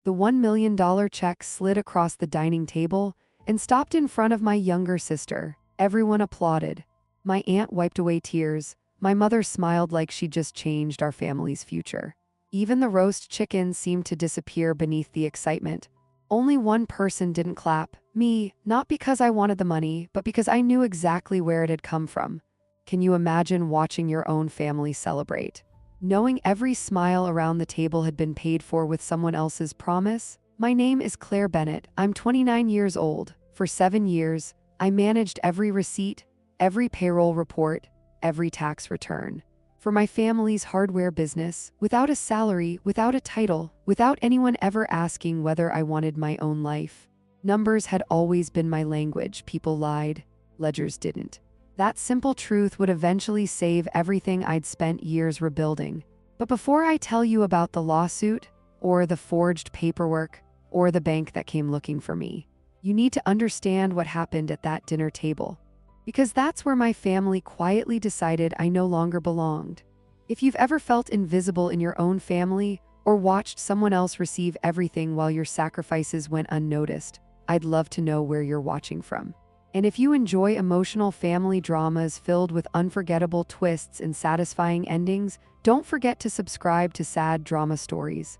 The $1 million check slid across the dining table and stopped in front of my younger sister. Everyone applauded. My aunt wiped away tears. My mother smiled like she'd just changed our family's future. Even the roast chicken seemed to disappear beneath the excitement. Only one person didn't clap, me, not because I wanted the money, but because I knew exactly where it had come from. Can you imagine watching your own family celebrate? Knowing every smile around the table had been paid for with someone else's promise? My name is Claire Bennett. I'm 29 years old. For 7 years, I managed every receipt, every payroll report, every tax return. For my family's hardware business, without a salary, without a title, without anyone ever asking whether I wanted my own life. Numbers had always been my language. People lied. Ledgers didn't. That simple truth would eventually save everything I'd spent years rebuilding. But before I tell you about the lawsuit, or the forged paperwork, or the bank that came looking for me, you need to understand what happened at that dinner table. Because that's where my family quietly decided I no longer belonged. If you've ever felt invisible in your own family, or watched someone else receive everything while your sacrifices went unnoticed, I'd love to know where you're watching from. And if you enjoy emotional family dramas filled with unforgettable twists and satisfying endings, don't forget to subscribe to Sad Drama Stories.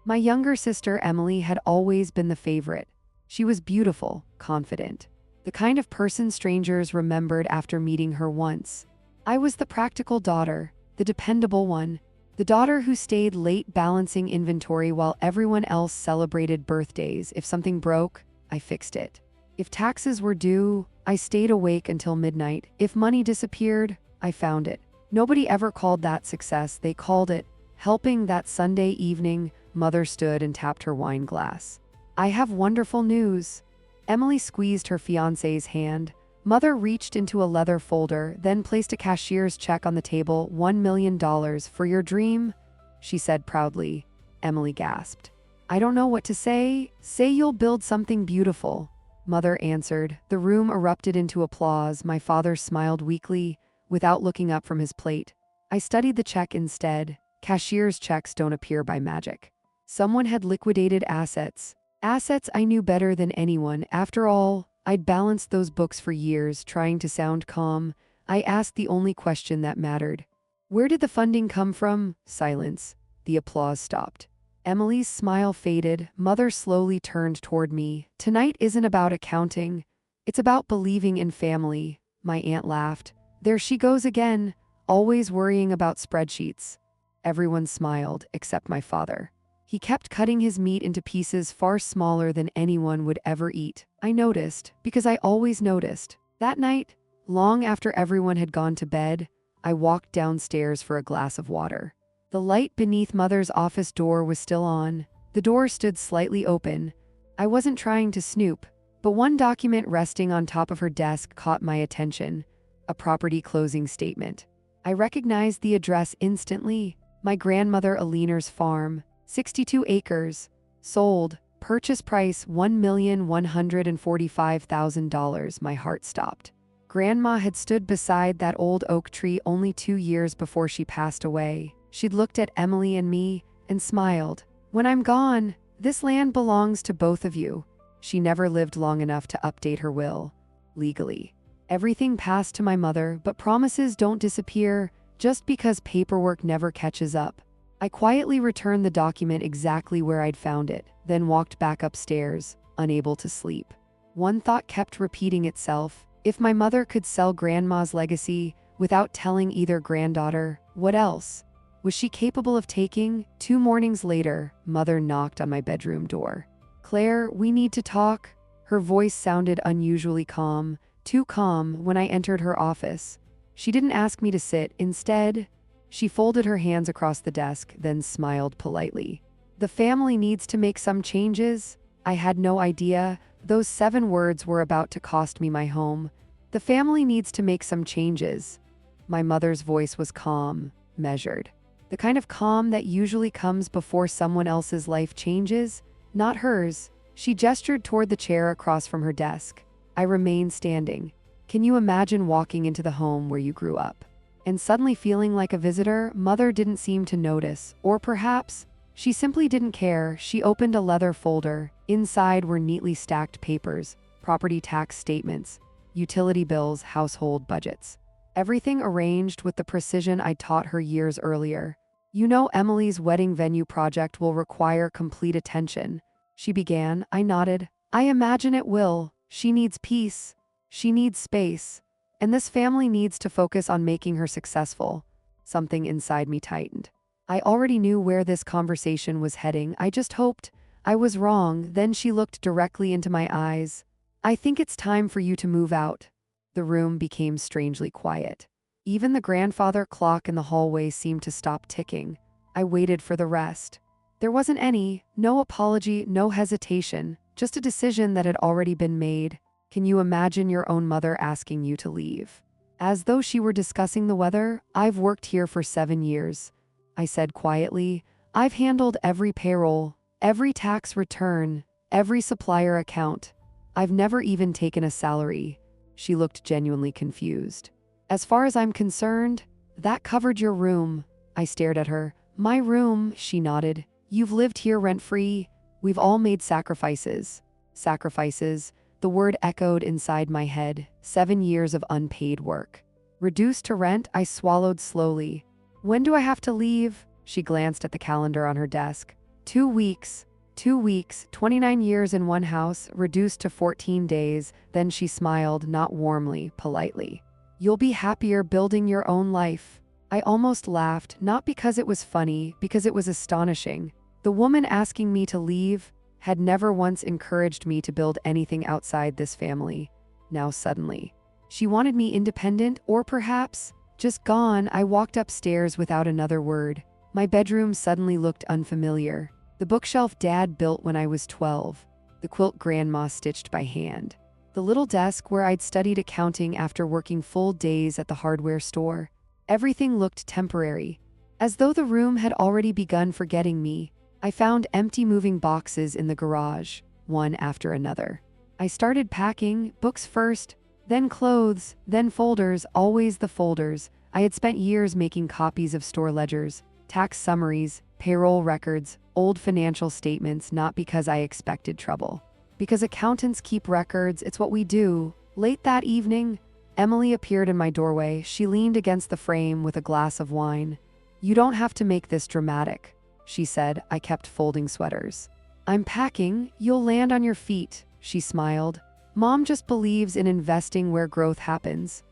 My younger sister Emily had always been the favorite. She was beautiful, confident. The kind of person strangers remembered after meeting her once. I was the practical daughter, the dependable one, the daughter who stayed late balancing inventory while everyone else celebrated birthdays. If something broke, I fixed it. If taxes were due, I stayed awake until midnight. If money disappeared, I found it. Nobody ever called that success. They called it helping. That Sunday evening, Mother stood and tapped her wine glass. I have wonderful news. Emily squeezed her fiancé's hand. Mother reached into a leather folder, then placed a cashier's check on the table. $1 million for your dream, she said proudly. Emily gasped. I don't know what to say. Say you'll build something beautiful, Mother answered. The room erupted into applause. My father smiled weakly, without looking up from his plate. I studied the check instead. Cashier's checks don't appear by magic. Someone had liquidated assets. Assets I knew better than anyone. After all, I'd balanced those books for years, trying to sound calm. I asked the only question that mattered. Where did the funding come from? Silence. The applause stopped. Emily's smile faded. Mother slowly turned toward me. Tonight isn't about accounting. It's about believing in family. My aunt laughed. There she goes again, always worrying about spreadsheets. Everyone smiled, except my father. He kept cutting his meat into pieces far smaller than anyone would ever eat. I noticed, because I always noticed. That night, long after everyone had gone to bed, I walked downstairs for a glass of water. The light beneath Mother's office door was still on. The door stood slightly open. I wasn't trying to snoop, but one document resting on top of her desk caught my attention. A property closing statement. I recognized the address instantly. My grandmother Aliner's farm. 62 acres. Sold. Purchase price $1,145,000. My heart stopped. Grandma had stood beside that old oak tree only 2 years before she passed away. She'd looked at Emily and me and smiled. When I'm gone, this land belongs to both of you. She never lived long enough to update her will. Legally. Everything passed to my mother, but promises don't disappear just because paperwork never catches up. I quietly returned the document exactly where I'd found it, then walked back upstairs, unable to sleep. One thought kept repeating itself. If my mother could sell Grandma's legacy without telling either granddaughter, what else was she capable of taking? 2 mornings later, Mother knocked on my bedroom door. Claire, we need to talk. Her voice sounded unusually calm, too calm when I entered her office. She didn't ask me to sit. Instead, she folded her hands across the desk, then smiled politely. The family needs to make some changes. I had no idea those 7 words were about to cost me my home. The family needs to make some changes. My mother's voice was calm, measured. The kind of calm that usually comes before someone else's life changes, not hers. She gestured toward the chair across from her desk. I remained standing. Can you imagine walking into the home where you grew up and suddenly feeling like a visitor? Mother didn't seem to notice, or perhaps She simply didn't care. She opened a leather folder. Inside were neatly stacked papers, property tax statements, utility bills, household budgets. Everything arranged with the precision I taught her years earlier. You know, Emily's wedding venue project will require complete attention. She began. I nodded. I imagine it will. She needs peace. She needs space. And this family needs to focus on making her successful. Something inside me tightened. I already knew where this conversation was heading. I just hoped I was wrong. Then she looked directly into my eyes. I think it's time for you to move out. The room became strangely quiet. Even the grandfather clock in the hallway seemed to stop ticking. I waited for the rest. There wasn't any, no apology, no hesitation, just a decision that had already been made. Can you imagine your own mother asking you to leave? As though she were discussing the weather. I've worked here for 7 years. I said quietly. I've handled every payroll, every tax return, every supplier account. I've never even taken a salary. She looked genuinely confused. As far as I'm concerned, that covered your room. I stared at her. My room, she nodded. You've lived here rent-free. We've all made sacrifices. Sacrifices. The word echoed inside my head. 7 years of unpaid work. Reduced to rent, I swallowed slowly. When do I have to leave? She glanced at the calendar on her desk. 2 weeks. 2 weeks, 29 years in one house, reduced to 14 days. Then she smiled, not warmly, politely. You'll be happier building your own life. I almost laughed, not because it was funny, because it was astonishing. The woman asking me to leave had never once encouraged me to build anything outside this family. Now suddenly, she wanted me independent, or perhaps just gone. I walked upstairs without another word. My bedroom suddenly looked unfamiliar. The bookshelf Dad built when I was 12. The quilt Grandma stitched by hand. The little desk where I'd studied accounting after working full days at the hardware store. Everything looked temporary, as though the room had already begun forgetting me. I found empty moving boxes in the garage, one after another. I started packing, books first, then clothes, then folders, always the folders. I had spent years making copies of store ledgers, tax summaries, payroll records, old financial statements, not because I expected trouble. Because accountants keep records, it's what we do. Late that evening, Emily appeared in my doorway. She leaned against the frame with a glass of wine. You don't have to make this dramatic, she said. I kept folding sweaters. I'm packing. You'll land on your feet, she smiled. Mom just believes in investing where growth happens.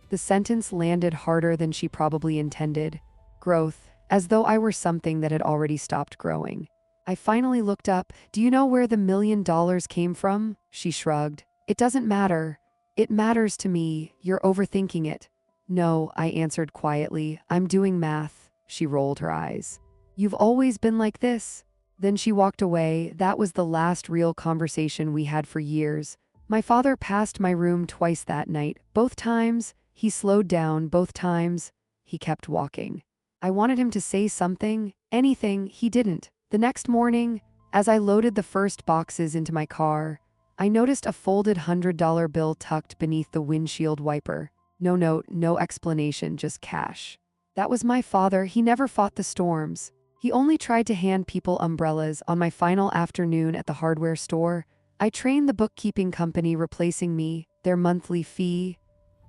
The sentence landed harder than she probably intended. Growth, as though I were something that had already stopped growing. I finally looked up. Do you know where the $1 million came from? She shrugged. It doesn't matter. It matters to me. You're overthinking it. No, I answered quietly. I'm doing math. She rolled her eyes. You've always been like this. Then she walked away. That was the last real conversation we had for years. My father passed my room twice that night. Both times, he slowed down. Both times, he kept walking. I wanted him to say something, anything. He didn't. The next morning, as I loaded the first boxes into my car, I noticed a folded $100 bill tucked beneath the windshield wiper. No note, no explanation, just cash. That was my father. He never fought the storms. He only tried to hand people umbrellas. On my final afternoon at the hardware store, I trained the bookkeeping company replacing me. Their monthly fee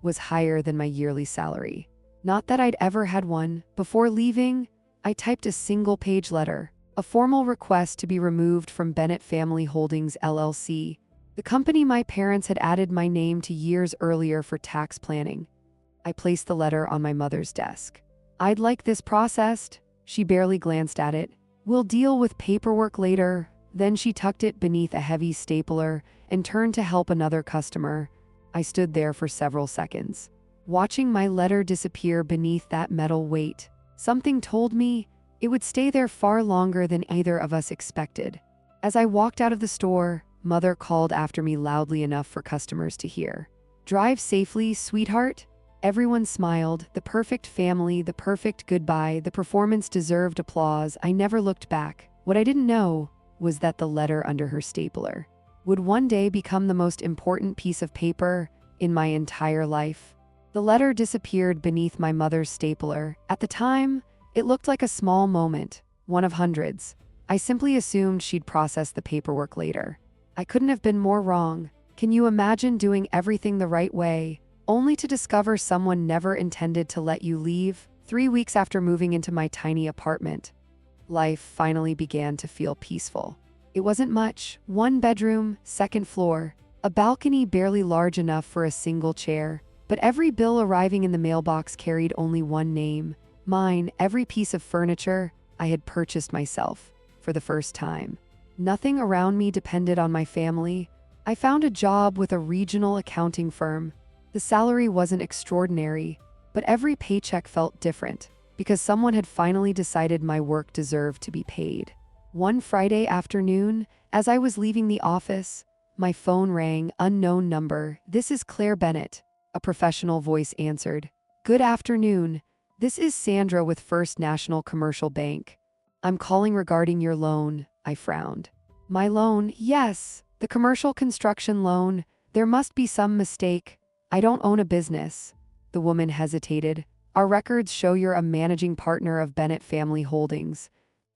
was higher than my yearly salary. Not that I'd ever had one. Before leaving, I typed a single-page letter, a formal request to be removed from Bennett Family Holdings, LLC, the company my parents had added my name to years earlier for tax planning. I placed the letter on my mother's desk. I'd like this processed. She barely glanced at it. We'll deal with paperwork later. Then she tucked it beneath a heavy stapler and turned to help another customer. I stood there for several seconds, watching my letter disappear beneath that metal weight. Something told me it would stay there far longer than either of us expected. As I walked out of the store, Mother called after me loudly enough for customers to hear. Drive safely, sweetheart. Everyone smiled. The perfect family, the perfect goodbye. The performance deserved applause. I never looked back. What I didn't know was that the letter under her stapler would one day become the most important piece of paper in my entire life. The letter disappeared beneath my mother's stapler. At the time, it looked like a small moment, one of hundreds. I simply assumed she'd process the paperwork later. I couldn't have been more wrong. Can you imagine doing everything the right way, only to discover someone never intended to let you leave? 3 weeks after moving into my tiny apartment, life finally began to feel peaceful. It wasn't much: 1 bedroom, 2nd floor, a balcony barely large enough for a single chair, but every bill arriving in the mailbox carried only one name, mine. Every piece of furniture I had purchased myself for the first time. Nothing around me depended on my family. I found a job with a regional accounting firm. The salary wasn't extraordinary, but every paycheck felt different, because someone had finally decided my work deserved to be paid. One Friday afternoon, as I was leaving the office, my phone rang. Unknown number. "This is Claire Bennett," a professional voice answered. "Good afternoon. This is Sandra with First National Commercial Bank. I'm calling regarding your loan." I frowned. "My loan?" "Yes, the commercial construction loan. There must be some mistake. I don't own a business." The woman hesitated. "Our records show you're a managing partner of Bennett Family Holdings,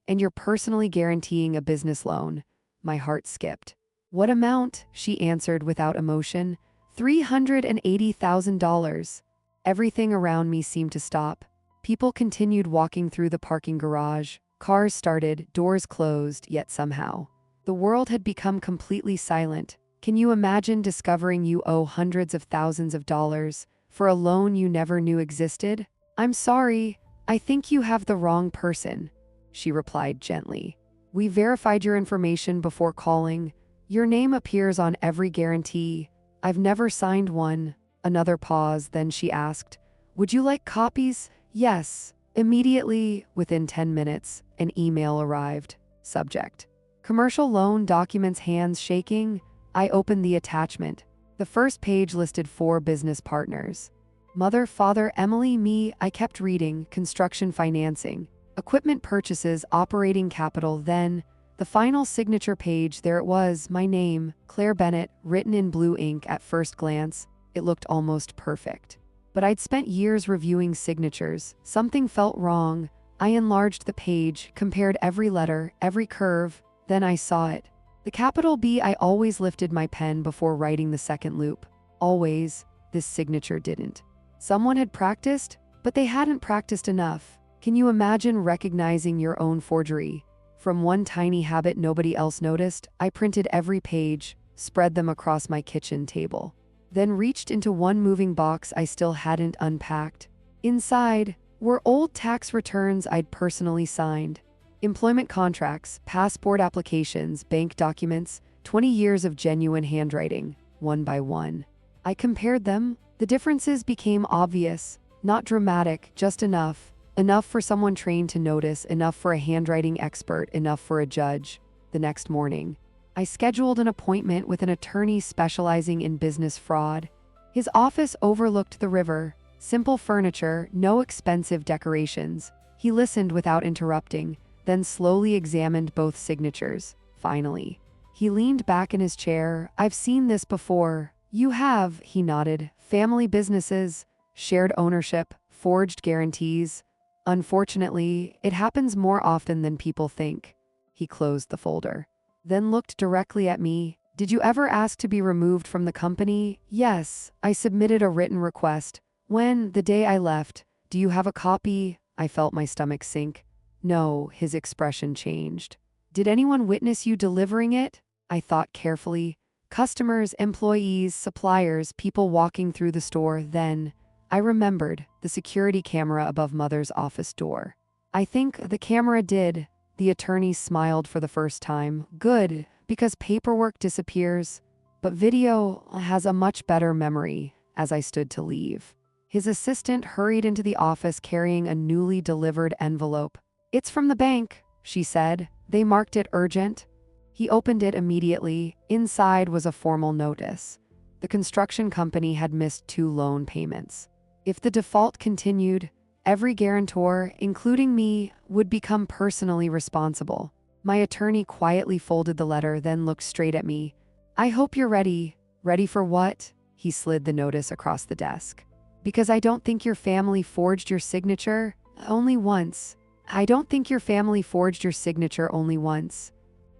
and you're personally guaranteeing a business loan." My heart skipped. "What amount?" she answered without emotion. $380,000. Everything around me seemed to stop. People continued walking through the parking garage. Cars started, doors closed, yet somehow the world had become completely silent. Can you imagine discovering you owe hundreds of thousands of dollars for a loan you never knew existed? "I'm sorry, I think you have the wrong person," she replied gently. "We verified your information before calling. Your name appears on every guarantee. I've never signed one." Another pause, then she asked, "Would you like copies?" "Yes." Immediately, within 10 minutes, an email arrived. Subject: commercial loan documents. Hands shaking, I opened the attachment. The first page listed 4 business partners: mother, father, Emily, me. I kept reading: construction financing, equipment purchases, operating capital. Then, the final signature page. There it was, my name, Claire Bennett, written in blue ink. At first glance, it looked almost perfect. But I'd spent years reviewing signatures. Something felt wrong. I enlarged the page, compared every letter, every curve. Then I saw it. The capital B. I always lifted my pen before writing the second loop. Always. This signature didn't. Someone had practiced, but they hadn't practiced enough. Can you imagine recognizing your own forgery? From one tiny habit nobody else noticed, I printed every page, spread them across my kitchen table, then reached into one moving box I still hadn't unpacked. Inside were old tax returns I'd personally signed, employment contracts, passport applications, bank documents, 20 years of genuine handwriting. One by one, I compared them. The differences became obvious, not dramatic, just enough. Enough for someone trained to notice, enough for a handwriting expert, enough for a judge. The next morning, I scheduled an appointment with an attorney specializing in business fraud. His office overlooked the river. Simple furniture, no expensive decorations. He listened without interrupting, then slowly examined both signatures. Finally, he leaned back in his chair. "I've seen this before." "You have," he nodded. "Family businesses, shared ownership, forged guarantees. Unfortunately, it happens more often than people think." He closed the folder, then looked directly at me. "Did you ever ask to be removed from the company?" "Yes, I submitted a written request. When? The day I left." "Do you have a copy?" I felt my stomach sink. "No." His expression changed. "Did anyone witness you delivering it?" I thought carefully. Customers, employees, suppliers, people walking through the store. Then I remembered the security camera above Mother's office door. "I think the camera did." The attorney smiled for the first time. "Good, because paperwork disappears, but video has a much better memory." As I stood to leave, his assistant hurried into the office carrying a newly delivered envelope. "It's from the bank," she said. "They marked it urgent." He opened it immediately. Inside was a formal notice. The construction company had missed 2 loan payments. If the default continued, every guarantor, including me, would become personally responsible. My attorney quietly folded the letter, then looked straight at me. "I hope you're ready." "Ready for what?" He slid the notice across the desk. "Because I don't think your family forged your signature." "Only once." I don't think your family forged your signature only once.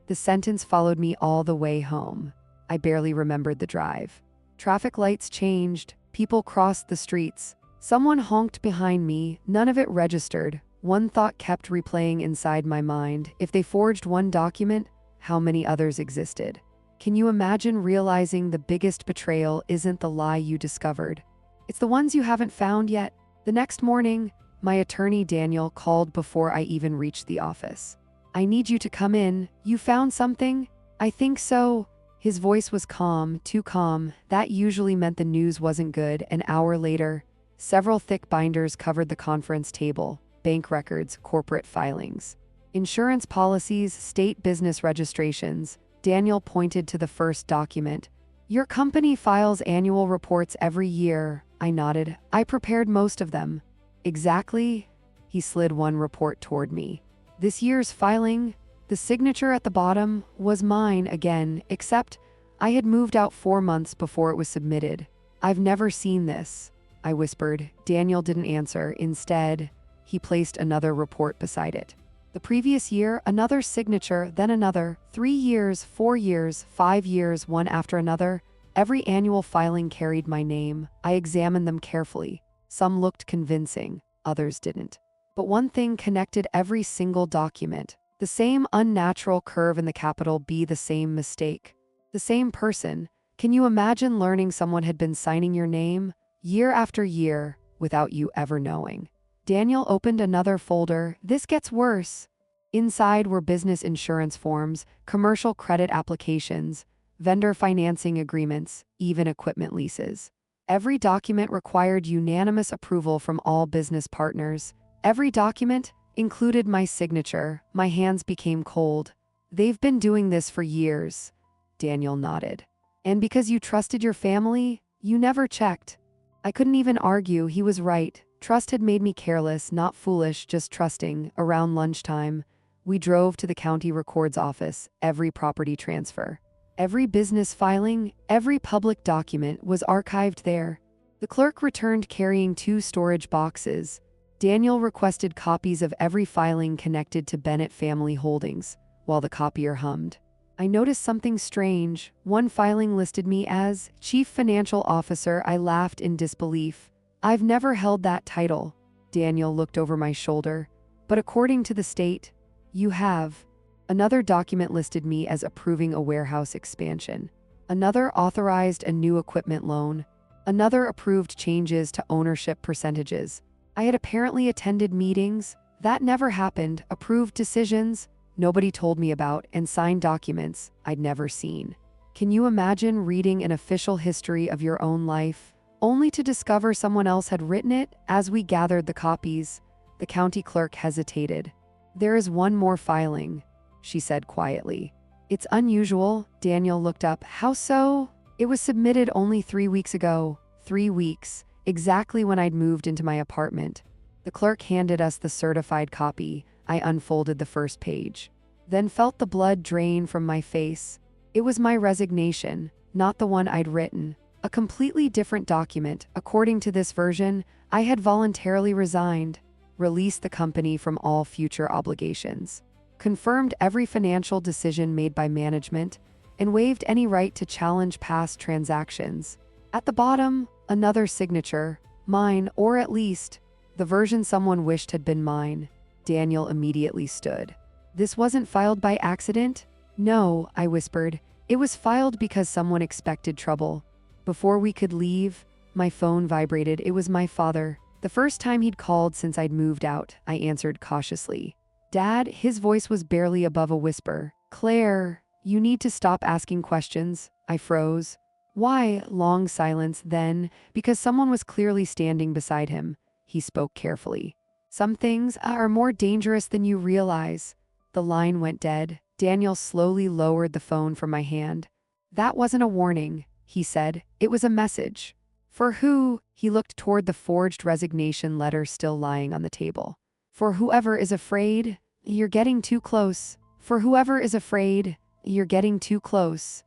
The sentence followed me all the way home. I barely remembered the drive. Traffic lights changed, people crossed the streets. Someone honked behind me, none of it registered. One thought kept replaying inside my mind. If they forged one document, how many others existed? Can you imagine realizing the biggest betrayal isn't the lie you discovered? It's the ones you haven't found yet. The next morning, my attorney Daniel called before I even reached the office. I need you to come in. You found something? I think so. His voice was calm, too calm. That usually meant the news wasn't good. An hour later, several thick binders covered the conference table: bank records, corporate filings, insurance policies, state business registrations. Daniel pointed to the first document. Your company files annual reports every year. I nodded. I prepared most of them. Exactly. He slid one report toward me. This year's filing, the signature at the bottom, was mine again, except I had moved out 4 months before it was submitted. I've never seen this, I whispered. Daniel didn't answer. Instead, he placed another report beside it. The previous year, another signature, then another. 3 years, 4 years, 5 years, one after another. Every annual filing carried my name. I examined them carefully. Some looked convincing, others didn't. But one thing connected every single document: the same unnatural curve in the capital B, the same mistake. The same person. Can you imagine learning someone had been signing your name year after year without you ever knowing? Daniel opened another folder. This gets worse. Inside were business insurance forms, commercial credit applications, vendor financing agreements, even equipment leases. Every document required unanimous approval from all business partners. Every document included my signature. My hands became cold. They've been doing this for years. Daniel nodded. And because you trusted your family, you never checked. I couldn't even argue. He was right. Trust had made me careless, not foolish, just trusting. Around lunchtime, we drove to the county records office. Every property transfer, every business filing, every public document was archived there. The clerk returned carrying 2 storage boxes. Daniel requested copies of every filing connected to Bennett Family Holdings, while the copier hummed. I noticed something strange. One filing listed me as Chief Financial Officer. I laughed in disbelief. I've never held that title. Daniel looked over my shoulder. But according to the state, you have. Another document listed me as approving a warehouse expansion. Another authorized a new equipment loan. Another approved changes to ownership percentages. I had apparently attended meetings. That never happened. Approved decisions nobody told me about, and signed documents I'd never seen. Can you imagine reading an official history of your own life, only to discover someone else had written it? As we gathered the copies, the county clerk hesitated. There is one more filing, she said quietly. It's unusual. Daniel looked up. How so? It was submitted only 3 weeks ago. 3 weeks, exactly when I'd moved into my apartment. The clerk handed us the certified copy. I unfolded the first page, then felt the blood drain from my face. It was my resignation, not the one I'd written. A completely different document. According to this version, I had voluntarily resigned, released the company from all future obligations, confirmed every financial decision made by management, and waived any right to challenge past transactions. At the bottom, another signature, mine, or at least the version someone wished had been mine. Daniel immediately stood. This wasn't filed by accident? No, I whispered. It was filed because someone expected trouble. Before we could leave, my phone vibrated. It was my father. The first time he'd called since I'd moved out. I answered cautiously. Dad, his voice was barely above a whisper. Claire, you need to stop asking questions. I froze. Why? Long silence. Then, because someone was clearly standing beside him, he spoke carefully. Some things are more dangerous than you realize. The line went dead. Daniel slowly lowered the phone from my hand. That wasn't a warning, he said. It was a message. For who? He looked toward the forged resignation letter still lying on the table. For whoever is afraid, you're getting too close. For whoever is afraid, you're getting too close.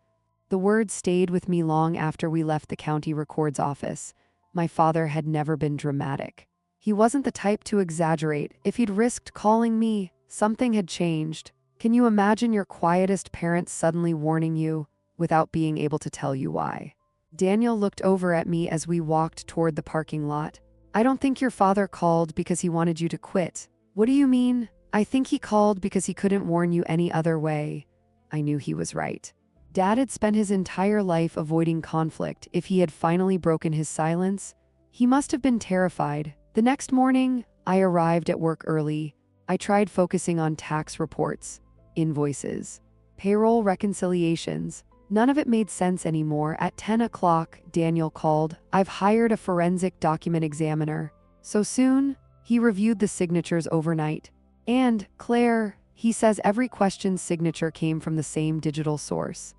The words stayed with me long after we left the county records office. My father had never been dramatic. He wasn't the type to exaggerate. If he'd risked calling me, something had changed. Can you imagine your quietest parent suddenly warning you without being able to tell you why? Daniel looked over at me as we walked toward the parking lot. I don't think your father called because he wanted you to quit. What do you mean? I think he called because he couldn't warn you any other way. I knew he was right. Dad had spent his entire life avoiding conflict. If he had finally broken his silence, he must have been terrified. The next morning, I arrived at work early. I tried focusing on tax reports, invoices, payroll reconciliations. None of it made sense anymore. At 10 o'clock, Daniel called. I've hired a forensic document examiner. So soon, he reviewed the signatures overnight. And, Claire, he says every question's signature came from the same digital source.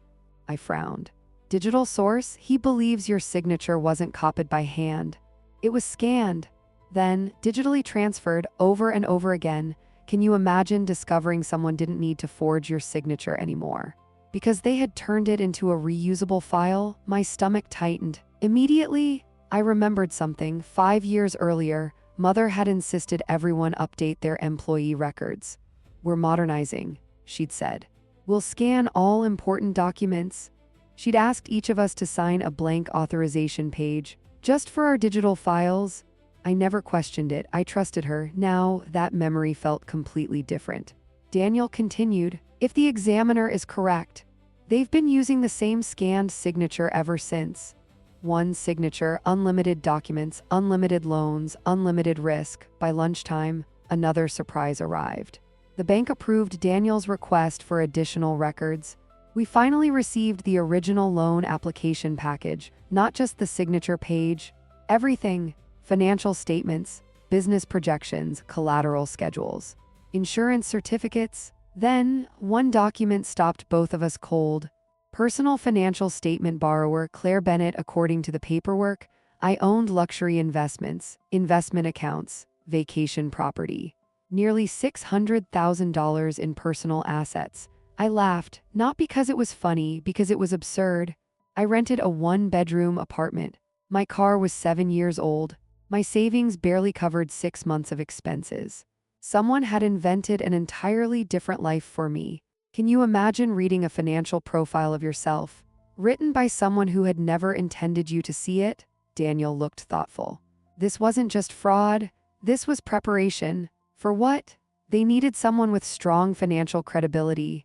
I frowned. Digital source? He believes your signature wasn't copied by hand. It was scanned, then digitally transferred over and over again. Can you imagine discovering someone didn't need to forge your signature anymore? Because they had turned it into a reusable file, my stomach tightened. Immediately, I remembered something. 5 years earlier, Mother had insisted everyone update their employee records. We're modernizing, she'd said. We'll scan all important documents. She'd asked each of us to sign a blank authorization page, just for our digital files. I never questioned it. I trusted her. Now, that memory felt completely different. Daniel continued, if the examiner is correct, they've been using the same scanned signature ever since. One signature, unlimited documents, unlimited loans, unlimited risk. By lunchtime, another surprise arrived. The bank approved Daniel's request for additional records. We finally received the original loan application package, not just the signature page. Everything: financial statements, business projections, collateral schedules, insurance certificates. Then, one document stopped both of us cold. Personal financial statement borrower Claire Bennett. According to the paperwork, I owned luxury investments, investment accounts, vacation property. Nearly $600,000 in personal assets. I laughed, not because it was funny, because it was absurd. I rented a one-bedroom apartment. My car was 7 years old. My savings barely covered 6 months of expenses. Someone had invented an entirely different life for me. Can you imagine reading a financial profile of yourself, written by someone who had never intended you to see it? Daniel looked thoughtful. This wasn't just fraud. This was preparation. For what? They needed someone with strong financial credibility.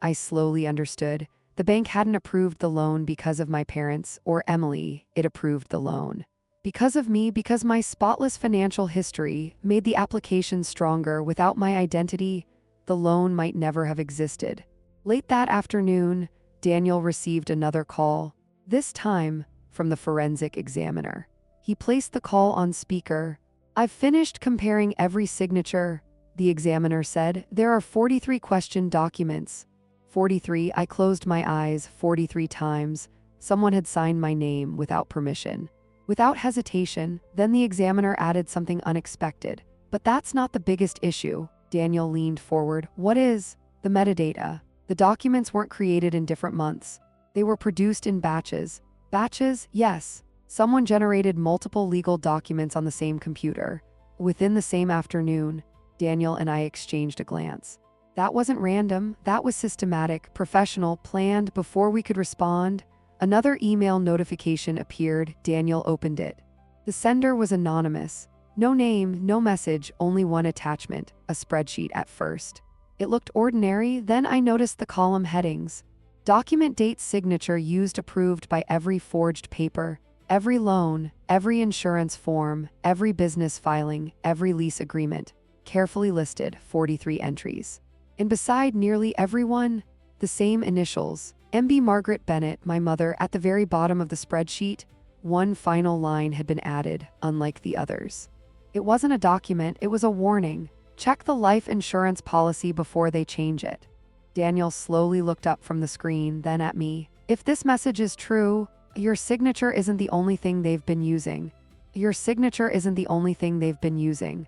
I slowly understood. The bank hadn't approved the loan because of my parents or Emily. It approved the loan because of me, because my spotless financial history made the application stronger. Without my identity, the loan might never have existed. Late that afternoon, Daniel received another call, this time from the forensic examiner. He placed the call on speaker. I've finished comparing every signature, the examiner said. There are 43 question documents. 43. I closed my eyes 43 times. Someone had signed my name without permission, without hesitation. Then the examiner added something unexpected. But that's not the biggest issue. Daniel leaned forward. What is? The metadata. The documents weren't created in different months. They were produced in batches. Batches? Yes. Someone generated multiple legal documents on the same computer. Within the same afternoon, Daniel and I exchanged a glance. That wasn't random. That was systematic, professional, planned. Before we could respond, another email notification appeared. Daniel opened it. The sender was anonymous. No name, no message, only one attachment, a spreadsheet at first. It looked ordinary. Then I noticed the column headings. Document date, signature used, approved by every forged paper, every loan, every insurance form, every business filing, every lease agreement. Carefully listed, 43 entries. And beside nearly everyone, the same initials, MB Margaret Bennett, my mother. At the very bottom of the spreadsheet, one final line had been added, unlike the others. It wasn't a document, it was a warning. Check the life insurance policy before they change it. Daniel slowly looked up from the screen, then at me. If this message is true, your signature isn't the only thing they've been using. Your signature isn't the only thing they've been using.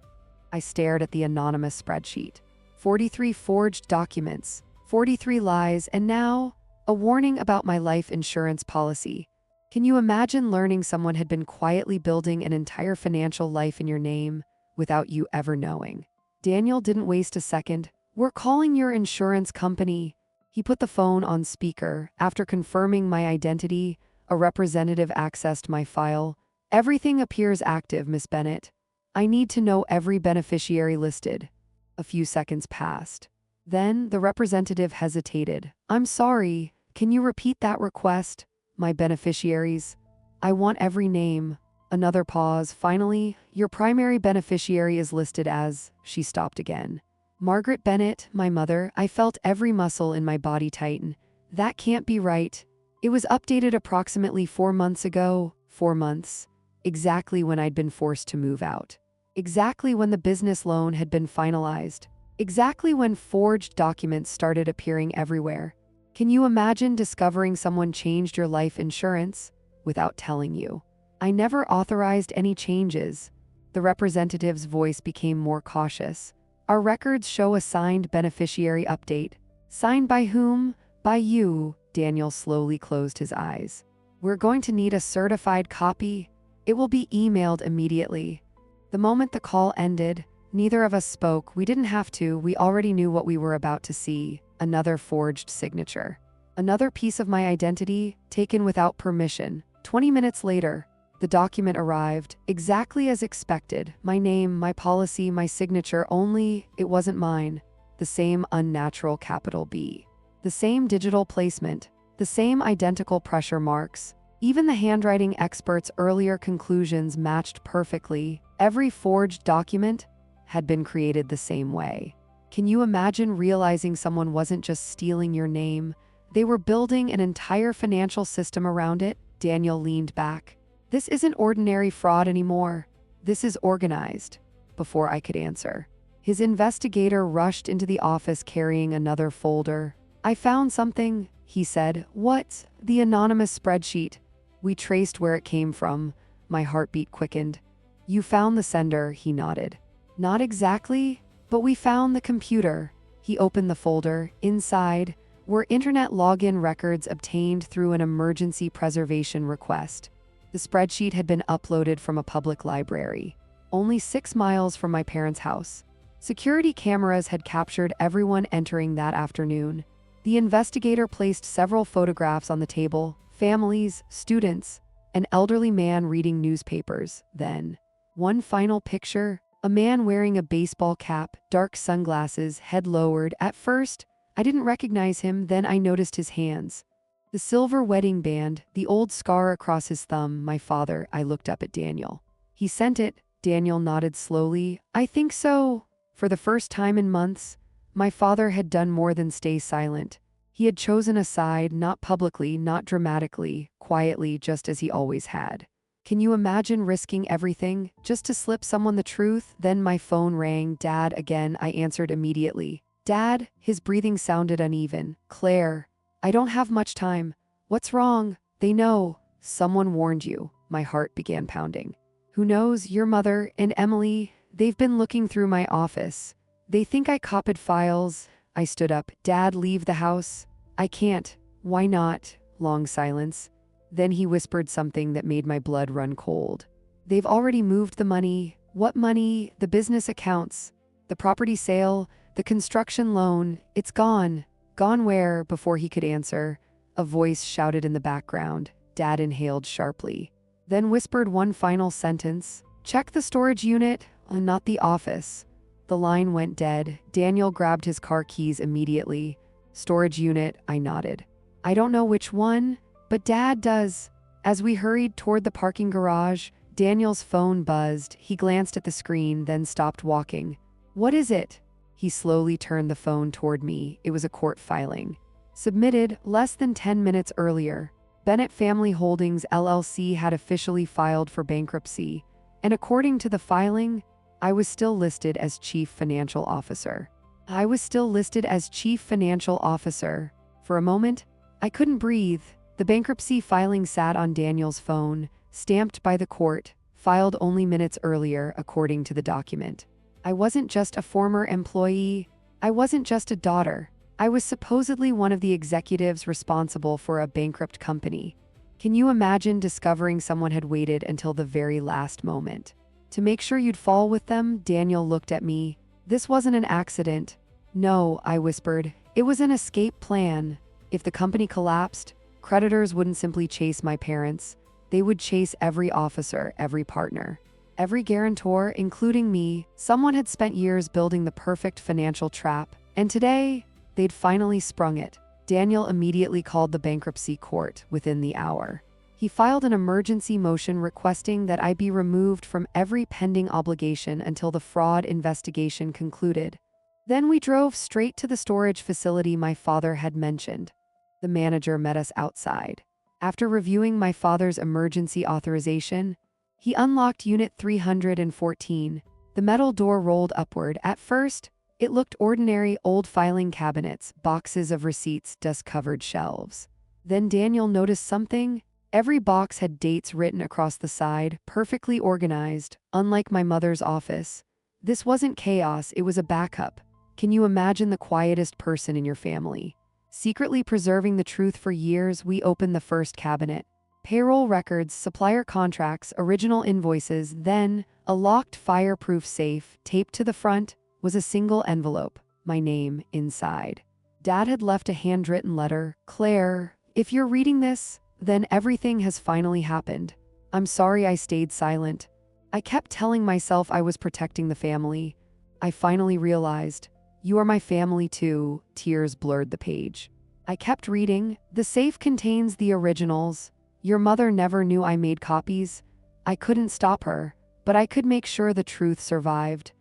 I stared at the anonymous spreadsheet. 43 forged documents, 43 lies, and now, a warning about my life insurance policy. Can you imagine learning someone had been quietly building an entire financial life in your name without you ever knowing? Daniel didn't waste a second. "We're calling your insurance company." He put the phone on speaker. After confirming my identity, a representative accessed my file. "Everything appears active, Miss Bennett. I need to know every beneficiary listed." A few seconds passed. Then the representative hesitated. "I'm sorry, can you repeat that request? My beneficiaries. I want every name." Another pause. "Finally, your primary beneficiary is listed as..." She stopped again. "Margaret Bennett, my mother." I felt every muscle in my body tighten. That can't be right. It was updated approximately 4 months ago. 4 months. Exactly when I'd been forced to move out. Exactly when the business loan had been finalized. Exactly when forged documents started appearing everywhere. Can you imagine discovering someone changed your life insurance without telling you? "I never authorized any changes." The representative's voice became more cautious. "Our records show a signed beneficiary update." "Signed by whom?" "By you." Daniel slowly closed his eyes. "We're going to need a certified copy. It will be emailed immediately." The moment the call ended, neither of us spoke. We didn't have to. We already knew what we were about to see. Another forged signature. Another piece of my identity, taken without permission. 20 minutes later, the document arrived, exactly as expected. My name, my policy, my signature, only it wasn't mine. The same unnatural capital B. The same digital placement. The same identical pressure marks. Even the handwriting experts' earlier conclusions matched perfectly. Every forged document had been created the same way. Can you imagine realizing someone wasn't just stealing your name? They were building an entire financial system around it? Daniel leaned back. "This isn't ordinary fraud anymore. This is organized." Before I could answer, his investigator rushed into the office carrying another folder. "I found something," he said. "What?" "The anonymous spreadsheet." We traced where it came from. My heartbeat quickened. "You found the sender," he nodded. "Not exactly, but we found the computer." He opened the folder. Inside were internet login records obtained through an emergency preservation request. The spreadsheet had been uploaded from a public library, only 6 miles from my parents' house. Security cameras had captured everyone entering that afternoon. The investigator placed several photographs on the table: families, students, an elderly man reading newspapers. Then, one final picture: a man wearing a baseball cap, dark sunglasses, head lowered. At first, I didn't recognize him, then I noticed his hands. The silver wedding band, the old scar across his thumb. My father. I looked up at Daniel. "He sent it." Daniel nodded slowly. "I think so." For the first time in months, my father had done more than stay silent. He had chosen a side, not publicly, not dramatically, quietly, just as he always had. Can you imagine risking everything just to slip someone the truth? Then my phone rang. "Dad," again. I answered immediately. "Dad?" His breathing sounded uneven. "Claire, I don't have much time." "What's wrong?" "They know. Someone warned you." My heart began pounding. "Who knows?" "Your mother and Emily. They've been looking through my office. They think I copied files." I stood up. "Dad, leave the house." "I can't." "Why not?" Long silence. Then he whispered something that made my blood run cold. "They've already moved the money." "What money?" "The business accounts. The property sale. The construction loan. It's gone." "Gone where?" Before he could answer, a voice shouted in the background. Dad inhaled sharply, then whispered one final sentence. "Check the storage unit, not the office." The line went dead. Daniel grabbed his car keys immediately. "Storage unit," I nodded. "I don't know which one, but Dad does." As we hurried toward the parking garage, Daniel's phone buzzed. He glanced at the screen, then stopped walking. "What is it?" He slowly turned the phone toward me. It was a court filing. Submitted less than 10 minutes earlier. Bennett Family Holdings LLC had officially filed for bankruptcy, and according to the filing, I was still listed as Chief Financial Officer. I was still listed as Chief Financial Officer. For a moment, I couldn't breathe. The bankruptcy filing sat on Daniel's phone, stamped by the court, filed only minutes earlier, according to the document. I wasn't just a former employee. I wasn't just a daughter. I was supposedly one of the executives responsible for a bankrupt company. Can you imagine discovering someone had waited until the very last moment to make sure you'd fall with them? Daniel looked at me. This wasn't an accident. No, I whispered. It was an escape plan. If the company collapsed, creditors wouldn't simply chase my parents. They would chase every officer, every partner, every guarantor, including me. Someone had spent years building the perfect financial trap, and today, they'd finally sprung it. Daniel immediately called the bankruptcy court within the hour. He filed an emergency motion requesting that I be removed from every pending obligation until the fraud investigation concluded. Then we drove straight to the storage facility my father had mentioned. The manager met us outside. After reviewing my father's emergency authorization, he unlocked Unit 314. The metal door rolled upward. At first, it looked ordinary: old filing cabinets, boxes of receipts, dust-covered shelves. Then Daniel noticed something. Every box had dates written across the side, perfectly organized, unlike my mother's office. This wasn't chaos, it was a backup. Can you imagine the quietest person in your family secretly preserving the truth for years? We opened the first cabinet. Payroll records, supplier contracts, original invoices. Then, a locked fireproof safe, taped to the front, was a single envelope, my name inside. Dad had left a handwritten letter. Claire, if you're reading this, then everything has finally happened. I'm sorry I stayed silent. I kept telling myself I was protecting the family. I finally realized, you are my family too. Tears blurred the page. I kept reading. The safe contains the originals. Your mother never knew I made copies. I couldn't stop her, but I could make sure the truth survived.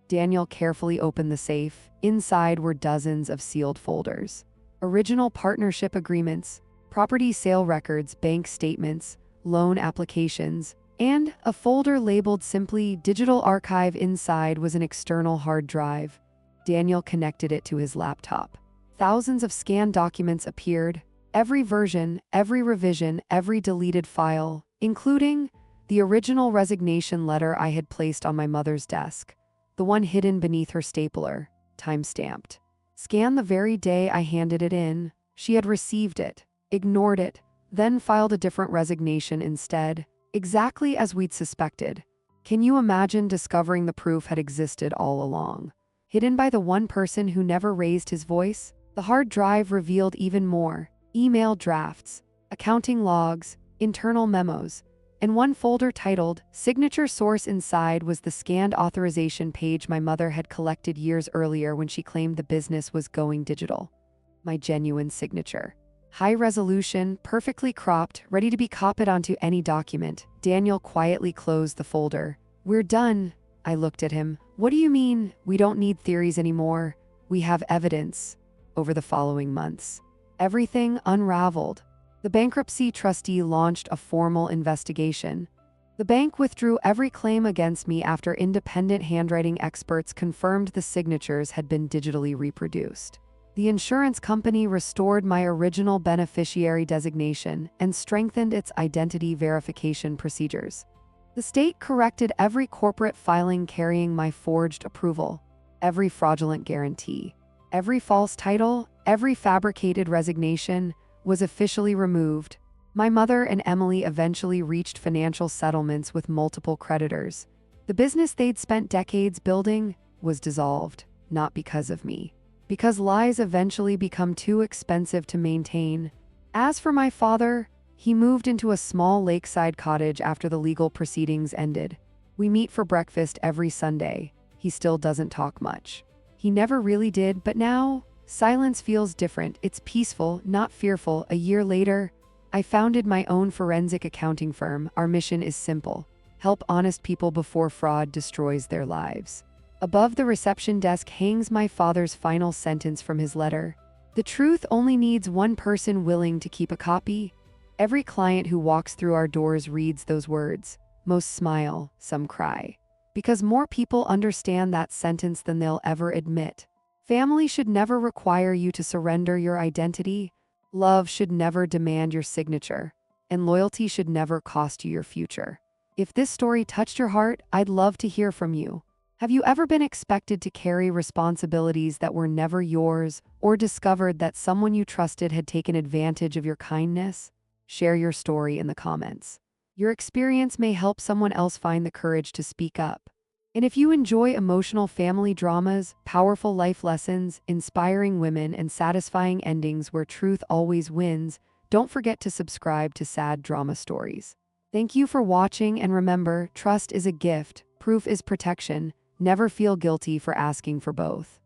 Daniel carefully opened the safe. Inside were dozens of sealed folders. Original partnership agreements, property sale records, bank statements, loan applications, and a folder labeled simply Digital Archive. Inside was an external hard drive. Daniel connected it to his laptop. Thousands of scanned documents appeared. Every version, every revision, every deleted file, including the original resignation letter I had placed on my mother's desk, the one hidden beneath her stapler, time-stamped. Scanned the very day I handed it in. She had received it, ignored it, then filed a different resignation instead, exactly as we'd suspected. Can you imagine discovering the proof had existed all along, hidden by the one person who never raised his voice? The hard drive revealed even more: email drafts, accounting logs, internal memos, and one folder titled Signature. Source. Inside was the scanned authorization page my mother had collected years earlier when she claimed the business was going digital. My genuine signature. High resolution, perfectly cropped, ready to be copied onto any document. Daniel quietly closed the folder. We're done. I looked at him. What do you mean? We don't need theories anymore. We have evidence. Over the following months, everything unraveled. The bankruptcy trustee launched a formal investigation. The bank withdrew every claim against me after independent handwriting experts confirmed the signatures had been digitally reproduced. The insurance company restored my original beneficiary designation and strengthened its identity verification procedures. The state corrected every corporate filing carrying my forged approval, every fraudulent guarantee, every false title, every fabricated resignation was officially removed. My mother and Emily eventually reached financial settlements with multiple creditors. The business they'd spent decades building was dissolved, not because of me, because lies eventually become too expensive to maintain. As for my father, he moved into a small lakeside cottage after the legal proceedings ended. We meet for breakfast every Sunday. He still doesn't talk much. He never really did, but now, silence feels different. It's peaceful, not fearful. A year later, I founded my own forensic accounting firm. Our mission is simple: help honest people before fraud destroys their lives. Above the reception desk hangs my father's final sentence from his letter. The truth only needs one person willing to keep a copy. Every client who walks through our doors reads those words. Most smile, some cry, because more people understand that sentence than they'll ever admit. Family should never require you to surrender your identity. Love should never demand your signature. And loyalty should never cost you your future. If this story touched your heart, I'd love to hear from you. Have you ever been expected to carry responsibilities that were never yours, or discovered that someone you trusted had taken advantage of your kindness? Share your story in the comments. Your experience may help someone else find the courage to speak up. And if you enjoy emotional family dramas, powerful life lessons, inspiring women, and satisfying endings where truth always wins, don't forget to subscribe to Sad Drama Stories. Thank you for watching, and remember, trust is a gift, proof is protection. Never feel guilty for asking for both.